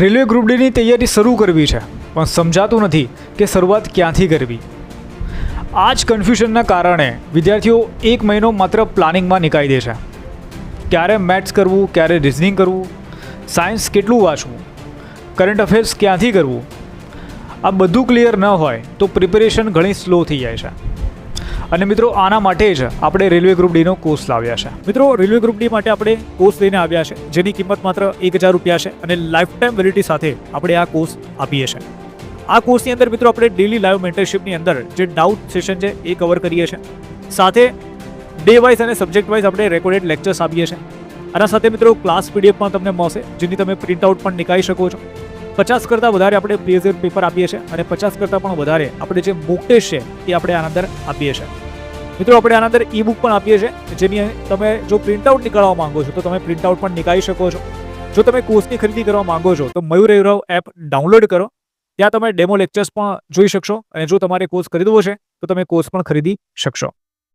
Railway group ડીની તૈયારી શરૂ કરવી છે, પણ સમજાતું નથી કે શરૂઆત ક્યાંથી કરવી. આ જ કન્ફ્યુઝનના કારણે વિદ્યાર્થીઓ 1 મહિનો માત્ર પ્લાનિંગમાં નીકાળી દે છે. ક્યારે મેથ્સ કરવું, ક્યારે રિઝનિંગ કરવું, સાયન્સ કેટલું વાંચવું, કરંટ અફેર્સ ક્યાંથી કરવું, આ બધું ક્લિયર ન હોય તો પ્રિપેરેશન ઘણી સ્લો થઈ જાય છે. અને મિત્રો, આના માટે જ આપણે રેલવે ગ્રુપ ડીનો કોર્સ લાવ્યા છે. મિત્રો, રેલવે ગ્રુપ ડી માટે આપણે કોર્સ લઈને આવ્યા છે, જેની કિંમત માત્ર 1000 રૂપિયા છે અને લાઈફ ટાઈમ વેલિડિટી સાથે આપણે આ કોર્સ આપીએ છીએ. આ કોર્સની અંદર મિત્રો આપણે ડેલી લાઈવ મેન્ટરશિપની અંદર જે ડાઉટ સેશન છે એ કવર કરીએ છીએ. સાથે ડે વાઇઝ અને સબ્જેક્ટ વાઇઝ આપણે રેકોર્ડેડ લેક્ચર્સ આપીએ છીએ. આના સાથે મિત્રો ક્લાસ પીડીએફ પણ તમને મળશે, જેની તમે પ્રિન્ટઆઉટ પણ નીકાળી શકો છો. 50 કરતાં વધારે આપણે પ્રીવિયસ પેપર આપીએ છીએ અને 50 કરતાં પણ વધારે આપણે જે મોક ટેસ્ટ છે એ આપણે આના અંદર આપીએ છીએ. મિત્રો, આપણે આના અંદર ઈ બુક પણ આપીએ છીએ, જેની તમે જો પ્રિન્ટઆઉટ નીકળવા માંગો છો તો તમે પ્રિન્ટઆઉટ પણ નીકાળી શકો છો. જો તમે કોર્સની ખરીદી કરવા માંગો છો તો મયુર એવરાવ એપ ડાઉનલોડ કરો. ત્યાં તમે ડેમો લેક્ચર્સ પણ જોઈ શકશો અને જો તમારે કોર્સ ખરીદવો છે તો તમે કોર્સ પણ ખરીદી શકશો.